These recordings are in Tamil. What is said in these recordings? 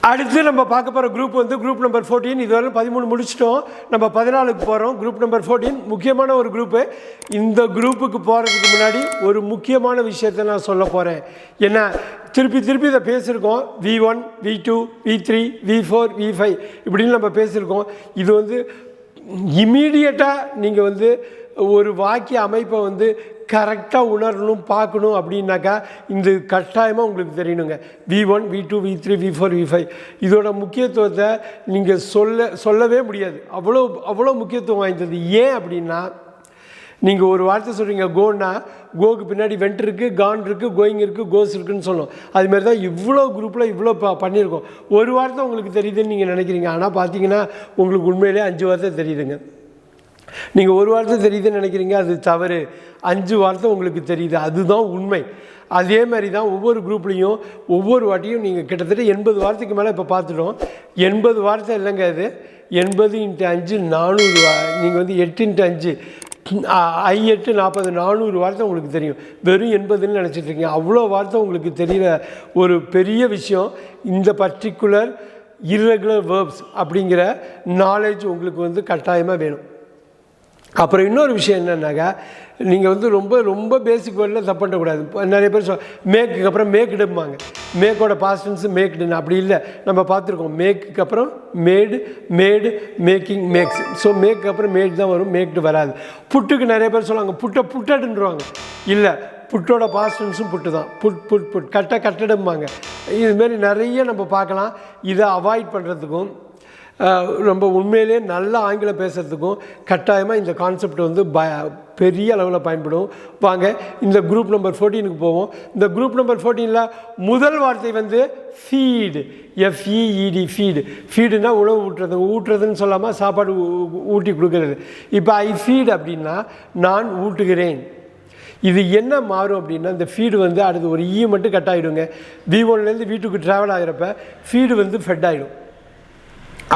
அடுத்து நம்ம பார்க்க போகிற குரூப் வந்து குரூப் நம்பர் 14. இதுவரை 13 முடிச்சிட்டோம். நம்ம 14க்கு போகிறோம். குரூப் நம்பர் 14 முக்கியமான ஒரு குரூப்பு. இந்த குரூப்புக்கு போகிறதுக்கு முன்னாடி ஒரு முக்கியமான விஷயத்தை நான் சொல்ல போகிறேன். ஏன்னா திருப்பி இதை பேசியிருக்கோம். V1, V2, V3, V4, V5 இப்படின்னு நம்ம பேசியிருக்கோம். இது வந்து இம்மீடியட்டாக நீங்கள் வந்து ஒரு வாக்கிய அமைப்பை வந்து கரெக்டாக உணரணும், பார்க்கணும் அப்படின்னாக்கா இந்த கட்டாயமாக உங்களுக்கு தெரியணுங்க. V1, V2, V3, V4, V5 இதோட முக்கியத்துவத்தை நீங்கள் சொல்லவே முடியாது. அவ்வளோ முக்கியத்துவம் வாய்ந்தது. ஏன் அப்படின்னா, நீங்கள் ஒரு வார்த்தை சொல்கிறீங்க கோன்னா, கோக்கு பின்னாடி வெண்ட் இருக்குது, கான் இருக்குது, கோயிங் இருக்குது, கோஸ் இருக்குதுன்னு சொல்லணும். அதுமாரி தான் இவ்வளோ குரூப்பில் இவ்வளோ பண்ணியிருக்கோம். ஒரு வார்த்தை உங்களுக்கு தெரியுதுன்னு நீங்கள் நினைக்கிறீங்க. ஆனால் பார்த்தீங்கன்னா உங்களுக்கு உண்மையிலே 5 வார்த்தை தெரியுதுங்க. நீங்கள் ஒரு வார்த்தை தெரியுதுன்னு நினைக்கிறீங்க, அது தவறு. 5 வார்த்தை உங்களுக்கு தெரியுது, அதுதான் உண்மை. அதே மாதிரி தான் ஒவ்வொரு குரூப்லேயும் ஒவ்வொரு வாட்டியும் நீங்கள் கிட்டத்தட்ட 80 வார்த்தைக்கு மேலே இப்போ பார்த்துட்டோம். 80 வார்த்தை இல்லைங்க, அது 80 × 5 400. நீங்கள் வந்து 8 × 5 8 40 400 வார்த்தை உங்களுக்கு தெரியும். வெறும் 80ன்னு நினச்சிட்ருக்கீங்க. அவ்வளோ வார்த்தை உங்களுக்கு தெரியல. ஒரு பெரிய விஷயம். இந்த பர்டிகுலர் irregular verbs அப்படிங்கிற நாலேஜ் உங்களுக்கு வந்து கட்டாயமாக வேணும். அப்புறம் இன்னொரு விஷயம் என்னன்னாக்கா, நீங்கள் வந்து ரொம்ப பேசிக் வேர்டில் தப்பு பண்ணக்கூடாது. நிறைய பேர் மேக்குக்கு அப்புறம் மேக்டும்பாங்க. மேக்கோட பாஸ்டன்ஸு மேக்டுன்னு. அப்படி இல்லை, நம்ம பார்த்துருக்கோம். மேக்குக்கு அப்புறம் மேடு, மேக்கிங், மேக்ஸ். ஸோ மேக்கு அப்புறம் மேட் தான் வரும், மேக்டு வராது. புட்டுக்கு நிறைய பேர் சொல்லுவாங்க புட்டடுன்றாங்க. இல்லை, புட்டோட பாஸ்டன்ஸும் புட்டு தான். புட் கட்டடும்பாங்க. இதுமாரி நிறைய நம்ம பார்க்கலாம். இதை அவாய்ட் பண்ணுறதுக்கும் ரொம்ப உண்மையிலே நல்ல ஆங்கிலம் பேசுகிறதுக்கும் கட்டாயமாக இந்த கான்செப்ட் வந்து பெரிய அளவில் பயன்படும். வாங்க இந்த குரூப் நம்பர் 14க்கு போவோம். இந்த குரூப் நம்பர் 14ல் முதல் வார்த்தை வந்து ஃபீடு, FEED, ஃபீடு. ஃபீடுனா உணவு ஊட்டுறதுன்னு சொல்லாமல் சாப்பாடு ஊட்டி கொடுக்கறது. இப்போ ஐ ஃபீட் அப்படின்னா நான் ஊட்டுகிறேன். இது என்ன மாறும் அப்படின்னா, இந்த ஃபீடு வந்து அடுத்து ஒரு மட்டும் கட் ஆகிடுங்க. V1லேருந்து V2க்கு ட்ராவல் ஆகிறப்ப ஃபீடு வந்து ஃபெட் ஆகிடும்.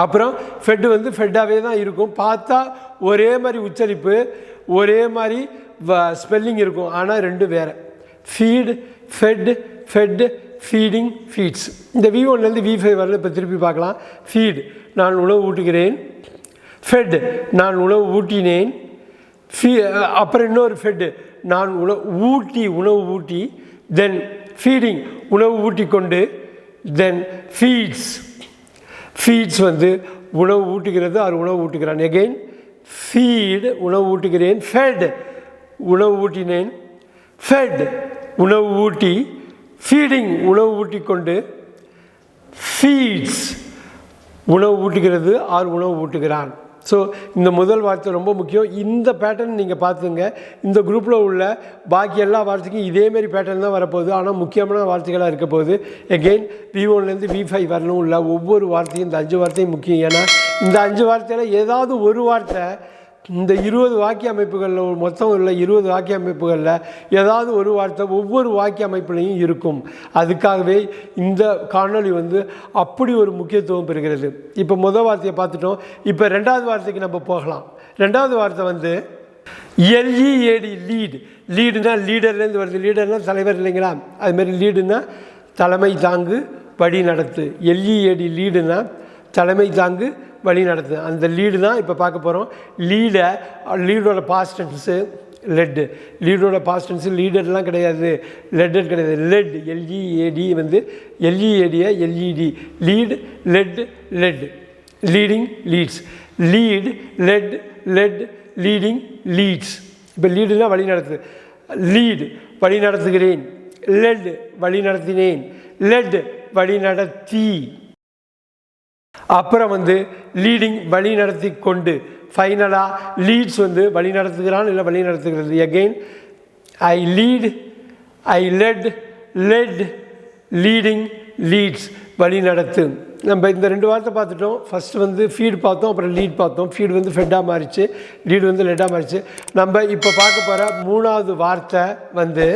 அப்புறம் ஃபெட்டு வந்து ஃபெட்டாகவே தான் இருக்கும். பார்த்தா ஒரே மாதிரி உச்சரிப்பு, ஒரே மாதிரி ஸ்பெல்லிங் இருக்கும். ஆனால் 2 வேறு. Feed, fed, feeding, feeds. இந்த V1லேருந்து V5 வரல. இப்போ திருப்பி பார்க்கலாம். ஃபீடு, நான் உணவு ஊட்டுகிறேன். ஃபெட், நான் உணவு ஊட்டினேன். அப்புறம் இன்னொரு ஃபெட்டு, நான் உணவு ஊட்டி. தென் ஃபீடிங், உணவு ஊட்டி கொண்டு. தென் ஃபீட்ஸ் வந்து உணவு ஊட்டுகிறது, அது உணவு ஊட்டுகிறான். எகெயின் ஃபீடு, உணவு ஊட்டுகிறேன். ஃபெட், உணவு ஊட்டினேன். ஃபெட், உணவு ஊட்டி. ஃபீடிங், உணவு ஊட்டி கொண்டு. ஃபீட்ஸ், உணவு ஊட்டுகிறது, ஆர் உணவு ஊட்டுகிறான். ஸோ இந்த முதல் வார்த்தை ரொம்ப முக்கியம். இந்த பேட்டர்ன் நீங்கள் பார்த்துங்க. இந்த குரூப்பில் உள்ள பாக்கி எல்லா வார்த்தைக்கும் இதேமாரி பேட்டர்ன் தான் வரப்போகுது. ஆனால் முக்கியமான வார்த்தைகளாக இருக்க போகுது. எகெயின் V1லேருந்து V5 வரணும் உள்ள ஒவ்வொரு வார்த்தையும், இந்த 5 வார்த்தையும் முக்கியம். ஏன்னா இந்த 5 வார்த்தையில் ஏதாவது ஒரு வார்த்தை இந்த 20 வாக்கிய அமைப்புகளில், மொத்தம் உள்ள 20 வாக்கிய அமைப்புகளில் ஏதாவது ஒரு வார்த்தை ஒவ்வொரு வாக்கிய அமைப்புலையும் இருக்கும். அதுக்காகவே இந்த காணொளி வந்து அப்படி ஒரு முக்கியத்துவம் பெறுகிறது. இப்போ முதல் வார்த்தையை பார்த்துட்டோம். இப்போ 2வது வார்த்தைக்கு நம்ம போகலாம். 2வது வார்த்தை வந்து LEAD, லீடு. லீடுனா லீடர்லேருந்து வருது. லீடர்னால் தலைவர் இல்லைங்களா? அதுமாரி லீடுனா தலைமை தாங்கு, வழி நடத்து. LEAD, லீடுனா தலைமை தாங்கு, வழி நடத்து. அந்த லீடு தான் இப்போ பார்க்க போகிறோம். லீடோட பாஸ்டன்ஸு லெட்டு. லீடோட பாஸ்டன்ஸு லீடர்லாம் கிடையாது, லெட்டட் கிடையாது. லெட், LEAD வந்து LEAD, lead, led. Leading, leads. Led, leading, leads. இப்போ லீடுனா வழி நடத்து. லீடு, வழி நடத்துகிறேன். லெட், வழி நடத்தினேன். லெட், வழி நடத்தி. அப்புறம் வந்து லீடிங், வழி நடத்தி கொண்டு. ஃபைனலாக லீட்ஸ் வந்து வழி நடத்துகிறான், இல்லை வழி நடத்துகிறது. Again I lead, I led, leading, leads, வழி நடத்து. நம்ம இந்த 2 வார்த்தை பார்த்துட்டோம். ஃபஸ்ட்டு வந்து ஃபீடு பார்த்தோம், அப்புறம் லீட் பார்த்தோம். ஃபீடு வந்து ஃபெட்டாக மாறிச்சு, லீடு வந்து லெட்டாக மாறிச்சு. நம்ம இப்போ பார்க்க போகிற 3வது வார்த்தை வந்து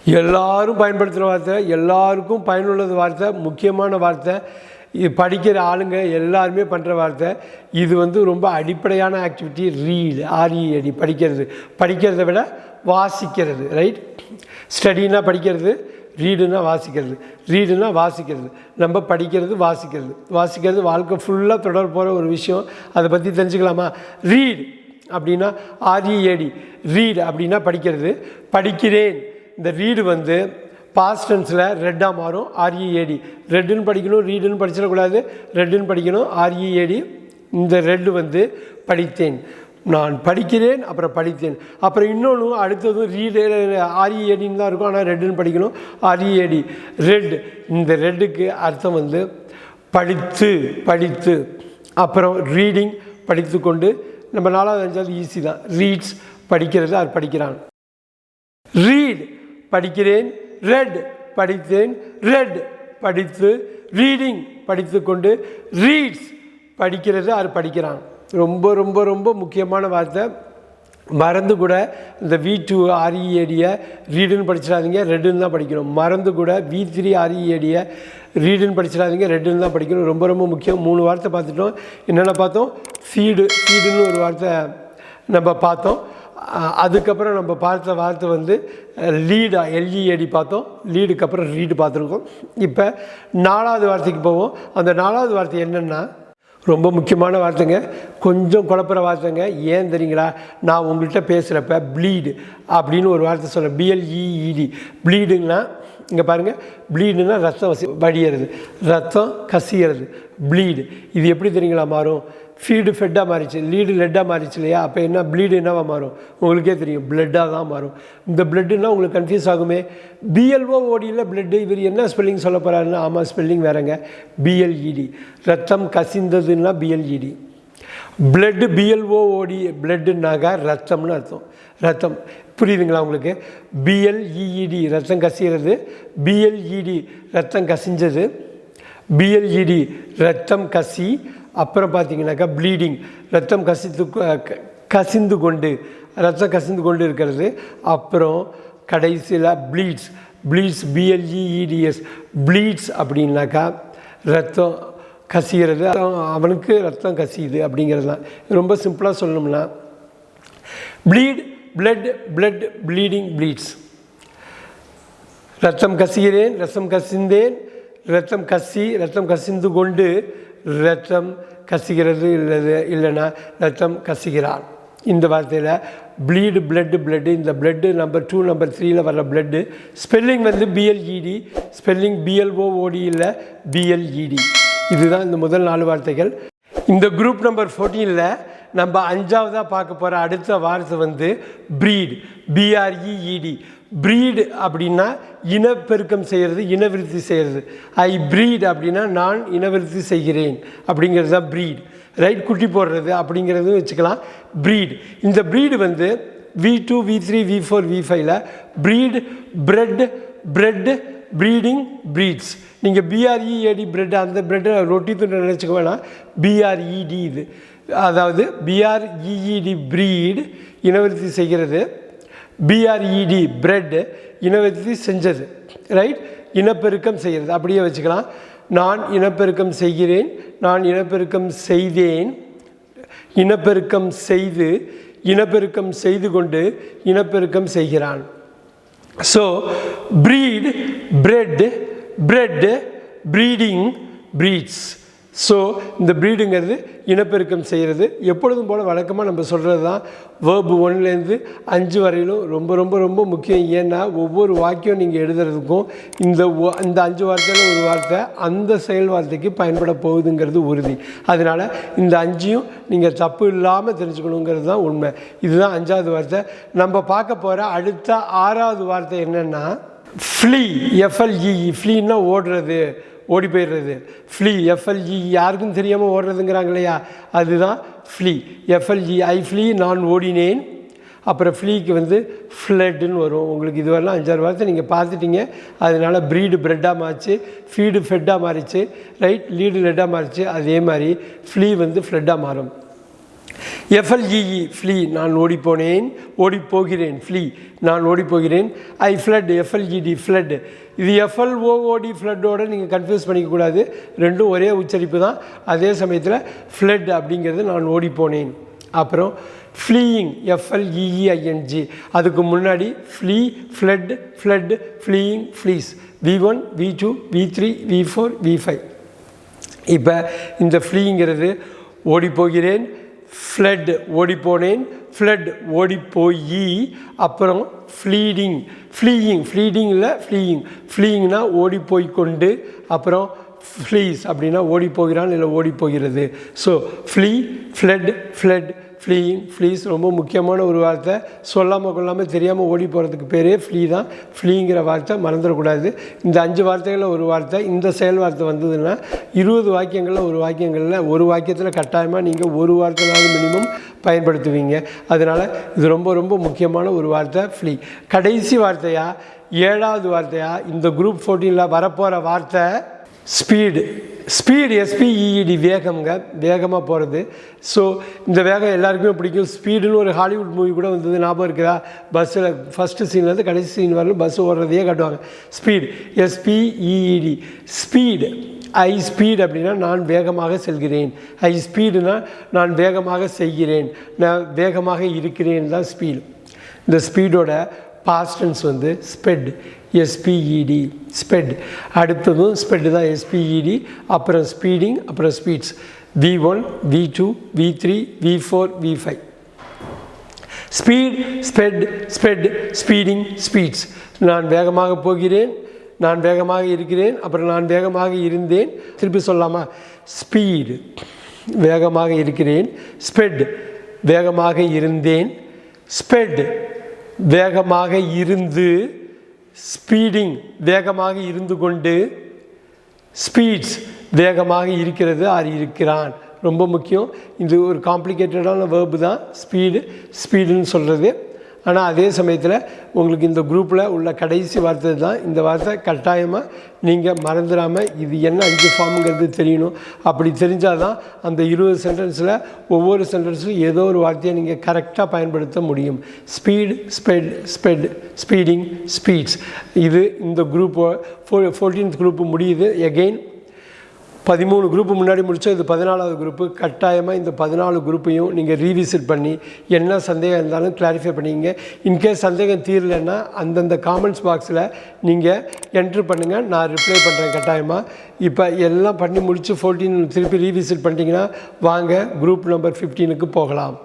எல்லாரும் பயன்படுத்துகிற வார்த்தை, எல்லாருக்கும் பயனுள்ளது வார்த்தை, முக்கியமான வார்த்தை. இது படிக்கிற ஆளுங்க எல்லாருமே பண்ணுற வார்த்தை. இது வந்து ரொம்ப அடிப்படையான ஆக்டிவிட்டி. ரீடு, ஆர்இஏடி, படிக்கிறத விட வாசிக்கிறது. ரைட்? ஸ்டடினா படிக்கிறது, ரீடுனா வாசிக்கிறது. ரீடுனா வாசிக்கிறது, நம்ம படிக்கிறது, வாசிக்கிறது வாழ்க்கை ஃபுல்லாக தொடர் போகிற ஒரு விஷயம். அதை பற்றி தெரிஞ்சுக்கலாமா? ரீட் அப்படின்னா ஆர்இஏடி, ரீட் அப்படின்னா படிக்கிறது. படிக்கிறேன், இந்த ரீடு வந்து பாஸ்ட் டென்ஸில் ரெட்டாக மாறும். ஆர்இஏடி, ரெட்டுன்னு படிக்கணும், ரீடுன்னு படிச்சிடக்கூடாது, ரெட்டுன்னு படிக்கணும். ஆர்இஏடி, இந்த ரெட்டு வந்து படித்தேன், நான் படிக்கிறேன், அப்புறம் படித்தேன். அப்புறம் இன்னொன்று அடுத்ததும் ரீடு ஆர்இஏடின்னு தான் இருக்கும், ஆனால் ரெட்டுன்னு படிக்கணும். R E A D, red. இந்த ரெட்டுக்கு அர்த்தம் வந்து படித்து. அப்புறம் ரீடிங், படித்து கொண்டு. நம்ம 4வது 5வது ஈஸி தான். ரீட்ஸ் படிக்கிறது, அது படிக்கிறான். ரீட் படிக்கிறேன், ரெட் படித்தேன், ரெட் படித்து. ரீடிங் படித்து கொண்டு, ரீட்ஸ் படிக்கிறது, அது படிக்கிறான். ரொம்ப ரொம்ப ரொம்ப முக்கியமான வார்த்தை. மறந்து கூட இந்த V2 ஆர்இஏடியை ரீடுன்னு படிச்சிடாதீங்க, ரெட்டுன்னு தான் படிக்கணும். மறந்து கூட V3 ஆர்இஏடியை ரீடுன்னு படிச்சிடாதீங்க, ரெட்டுன்னு தான் படிக்கணும். ரொம்ப ரொம்ப முக்கியம். 3 வார்த்தை பார்த்துட்டோம். என்னென்ன பார்த்தோம்? ஃபீடுன்னு ஒரு வார்த்தை நம்ம பார்த்தோம். அதுக்கப்புறம் நம்ம பார்த்த வார்த்தை வந்து லீடா, LEAD பார்த்தோம். லீடுக்கு அப்புறம் ரீடு பார்த்துருக்கோம். இப்போ 4வது வார்த்தைக்கு போவோம். அந்த 4வது வார்த்தை என்னென்னா ரொம்ப முக்கியமான வார்த்தைங்க, கொஞ்சம் குழப்புற வார்த்தைங்க. ஏன் தெரியுங்களா? நான் உங்கள்கிட்ட பேசுகிறப்ப ப்ளீடு அப்படின்னு ஒரு வார்த்தை சொல்கிறேன். BLEED, ப்ளீடுங்கன்னா இங்கே பாருங்கள், ப்ளீடுன்னா ரத்தம் வடிகிறது, ரத்தம் கசிகிறது, ப்ளீடு. இது எப்படி தெரியுங்களா மாறும்? ஃபீடு ஃபெட்டாக மாறிச்சு, லீடு லெட்டாக மாறிச்சு இல்லையா? அப்போ என்ன ப்ளீடு என்னவாக மாறும்? உங்களுக்கே தெரியும், பிளட்டாக தான் மாறும். இந்த பிளட்டுன்னா உங்களுக்கு கன்ஃபியூஸ் ஆகுமே. BLOODயில் பிளட்டு, இவர் என்ன ஸ்பெல்லிங் சொல்ல போகிறாருன்னா, ஆமாம் ஸ்பெல்லிங் வேறங்க. BLED, ரத்தம் கசிந்ததுன்னா BLED. பிளட்டு BLOOD, பிளட்டுனாக்கா ரத்தம்னு அர்த்தம். ரத்தம் புரியுதுங்களா உங்களுக்கு? BLEED ரத்தம் கசிகிறது, BLED ரத்தம் கசிஞ்சது, BLED ரத்தம் கசி. அப்புறம் பார்த்தீங்கன்னாக்கா ப்ளீடிங், ரத்தம் கசிந்து கொண்டு, ரத்தம் கசிந்து கொண்டு இருக்கிறது. அப்புறம் கடைசியில் ப்ளீட்ஸ், BLEEDS, ப்ளீட்ஸ் அப்படின்னாக்கா ரத்தம் கசிகிறது, அவனுக்கு ரத்தம் கசியுது அப்படிங்கிறது தான். ரொம்ப சிம்பிளாக சொல்லணும்னா ப்ளீட், பிளட், ப்ளீடிங், ப்ளீட்ஸ். ரத்தம் கசிகிறேன், ரத்தம் கசிந்தேன், ரத்தம் கசிந்து கொண்டு, ரத்தம் கசிகிறது, இல்லைன்னா ரத்தம் கசிகிறான். இந்த வார்த்தையில் ப்ளீடு, பிளட்டு, இந்த பிளட்டு நம்பர் 2 நம்பர் 3ல் வர்ற பிளட்டு ஸ்பெல்லிங் வந்து BLED, ஸ்பெல்லிங் BLOOD இல்லை, BLED. இதுதான் இந்த முதல் 4 வார்த்தைகள். இந்த குரூப் நம்பர் 14ல் நம்ம 5ஆவதாக பார்க்க போகிற அடுத்த வார்த்தை வந்து ப்ரீட், BREED. ப்ரீடு அப்படின்னா இனப்பெருக்கம் செய்கிறது, இனவிருத்தி செய்கிறது. ஐ ப்ரீட் அப்படின்னா நான் இனவிருத்தி செய்கிறேன் அப்படிங்கிறது தான் ப்ரீட். ரைட்? குட்டி போடுறது அப்படிங்கிறது வச்சுக்கலாம். ப்ரீட், இந்த ப்ரீடு வந்து V2 V3 V4 V5ல் ப்ரீட், பிரெட், ப்ரீடிங், ப்ரீட்ஸ். நீங்கள் BREAD பிரெட், அந்த பிரெட்டை ரொட்டி துண்டு நினச்சிக்க வேணாம். BRED இது, அதாவது BREED ப்ரீட் இனவிருத்தி செய்கிறது, BRED பிரெட் இனவிருத்தி செஞ்சது. ரைட்? இனப்பெருக்கம் செய்கிறது அப்படியே வச்சுக்கலாம். நான் இனப்பெருக்கம் செய்கிறேன், நான் இனப்பெருக்கம் செய்தேன், இனப்பெருக்கம் செய்து, இனப்பெருக்கம் செய்து கொண்டு, இனப்பெருக்கம் செய்கிறான். So breed, bread, breeding, breeds. So இந்த ப்ரீடுங்கிறது இனப்பெருக்கம் செய்கிறது. எப்பொழுதும் போல் வழக்கமாக நம்ம சொல்கிறது தான். வேர்பு 1லேருந்து 5 வரையிலும் ரொம்ப ரொம்ப ரொம்ப முக்கியம். ஏன்னா ஒவ்வொரு வாக்கியம் நீங்கள் எழுதுறதுக்கும் இந்த 5 வார்த்தையில் ஒரு வார்த்தை அந்த செயல் வார்த்தைக்கு பயன்பட போகுதுங்கிறது உறுதி. அதனால் இந்த 5ஐயும் நீங்கள் தப்பு இல்லாமல் தெரிஞ்சுக்கணுங்கிறது தான் உண்மை. இதுதான் 5ஆவது வார்த்தை. நம்ம பார்க்க போகிற அடுத்த 6ஆவது வார்த்தை என்னென்னா ஃப்ளீ, FLEE. ஃப்ளீன்னா ஓடுறது, ஓடி போயிடுறது. ஃப்ளீ, FLE, யாருக்கும் தெரியாமல் ஓடுறதுங்கிறாங்க இல்லையா, அதுதான் ஃப்ளீ. FLE, ஐ ஃப்ளீ, நான் ஓடினேன். அப்புறம் ஃப்ளீக்கு வந்து ஃப்ளட்டுன்னு வரும். உங்களுக்கு இதுவரெல்லாம் 5-6 வார்த்தை நீங்கள் பார்த்துட்டீங்க. அதனால் ப்ரீடு பிரெட்டாக மாறிச்சு, ஃபீடு ஃபெட்டாக மாறிச்சு, ரைட்? லீடு லெட்டாக மாறிச்சு. அதே மாதிரி ஃப்ளீ வந்து ஃப்ளட்டாக மாறும். FLEE ஃப்ளீ, நான் ஓடிப்போனேன், ஓடிப்போகிறேன். ஃப்ளீ, நான் ஓடிப்போகிறேன். ஐ ஃப்ளட், FLED ஃப்ளட். இது FLOOD ஃப்ளட்டோடு நீங்கள் கன்ஃபியூஸ் பண்ணிக்கக்கூடாது, ரெண்டும் ஒரே உச்சரிப்பு தான். அதே சமயத்தில் ஃப்ளட் அப்படிங்கிறது நான் ஓடிப்போனேன். அப்புறம் ஃப்ளீயிங், FLEEING, அதுக்கு முன்னாடி flea, fled, fled, fleeing, fleece. V1, V2, V3, V4, V5. இப்போ இந்த ஃப்ளீங்கிறது ஓடிப்போகிறேன், ஃப்ளட் ஓடிப்போனேன், ஃப்ளட் ஓடிப்போயி, அப்புறம் ஃப்ளீடிங், ஃப்ளீயிங், ஃப்ளீடிங் இல்லை ஃப்ளீயிங். ஃப்ளீயிங்னா ஓடிப்போய்கொண்டு, அப்புறம் ஃப்ளீஸ் அப்படின்னா ஓடிப்போகிறான் இல்லை ஓடிப்போகிறது. So flee, fled, fled, fleeing, flees ரொம்ப முக்கியமான ஒரு வார்த்தை. சொல்லாமல் கொள்ளாமல் தெரியாமல் ஓடி போகிறதுக்கு பேரே ஃப்ளீ தான். ஃப்ளீங்கிற வார்த்தை மறந்துடக்கூடாது. இந்த 5 வார்த்தைகளில் ஒரு வார்த்தை, இந்த செயல் வார்த்தை வந்ததுன்னா 20 வாக்கியங்களில் ஒரு வாக்கியத்தில் கட்டாயமாக நீங்கள் ஒரு வார்த்தைனாலும் மினிமம் பயன்படுத்துவீங்க. அதனால் இது ரொம்ப ரொம்ப முக்கியமான ஒரு வார்த்தை ஃப்ளீ. கடைசி வார்த்தையாக 7வது வார்த்தையாக இந்த குரூப் 14 வரப்போகிற வார்த்தை ஸ்பீடு. ஸ்பீடு, SPEED, வேகம்ங்க, வேகமாக போகிறது. ஸோ இந்த வேகம் எல்லாருக்குமே பிடிக்கும். ஸ்பீடுன்னு ஒரு ஹாலிவுட் மூவி கூட வந்தது, ஞாபகம் இருக்குதா? பஸ்ஸில் ஃபஸ்ட்டு சீன்லேருந்து கடைசி சீன் வரலும் பஸ் ஓடுறதையே காட்டுவாங்க. Speed, SPEED, speed. I speed அப்படின்னா நான் வேகமாக செல்கிறேன். ஐ ஸ்பீடுனா நான் வேகமாக செய்கிறேன், நான் வேகமாக இருக்கிறேன் தான் ஸ்பீடு. இந்த ஸ்பீடோட பாஸ்ட் டென்ஸ் வந்து ஸ்பெட், SPED, ஸ்பெட். அடுத்ததும் ஸ்பெட் தான், SPED. அப்புறம் ஸ்பீடிங், அப்புறம் speeds. V1, V2, V3, V4, V5. Speed, sped, sped, speeding, speeds. நான் வேகமாக போகிறேன், நான் வேகமாக இருக்கிறேன், அப்புறம் நான் வேகமாக இருந்தேன். திருப்பி சொல்லாமா? ஸ்பீடு, வேகமாக இருக்கிறேன். ஸ்பெட், வேகமாக இருந்தேன். ஸ்பெட், வேகமாக இருந்து. ஸ்பீடிங், வேகமாக இருந்து கொண்டு. ஸ்பீட்ஸ், வேகமாக இருக்கிறது ஆர் இருக்கிறான். ரொம்ப முக்கியம். இது ஒரு காம்ப்ளிகேட்டடான வேர்பு தான் ஸ்பீடுன்னு சொல்கிறது. ஆனால் அதே சமயத்தில் உங்களுக்கு இந்த குரூப்பில் உள்ள கடைசி வார்த்தை தான் இந்த வார்த்தை. கட்டாயமாக நீங்கள் மறந்துடாமல் இது என்ன 5 ஃபார்முங்கிறது தெரியணும். அப்படி தெரிஞ்சால் தான் அந்த 20 சென்டென்ஸில் ஒவ்வொரு சென்டென்ஸும் ஏதோ ஒரு வார்த்தையை நீங்கள் கரெக்டாக பயன்படுத்த முடியும். Speed, ஸ்பெட், sped, speeding, speeds. இது இந்த குரூப் 14th குரூப்பு முடியுது. எகெயின் 13 குரூப்பு முன்னாடி முடித்தோம், இது 14வது குரூப்பு. கட்டாயமாக இந்த 14 குரூப்பையும் நீங்கள் ரீவிசிட் பண்ணி என்ன சந்தேகம் இருந்தாலும் கிளாரிஃபை பண்ணிங்க. இன்கேஸ் சந்தேகம் தீரலைன்னா அந்தந்த காமெண்ட்ஸ் பாக்ஸில் நீங்கள் என்ட்ரு பண்ணுங்கள், நான் ரிப்ளை பண்ணுறேன் கட்டாயமாக. இப்போ எல்லாம் பண்ணி முடித்து 14 திருப்பி ரீவிசிட் பண்ணிட்டீங்கன்னா வாங்க குரூப் நம்பர் 15க்கு போகலாம்.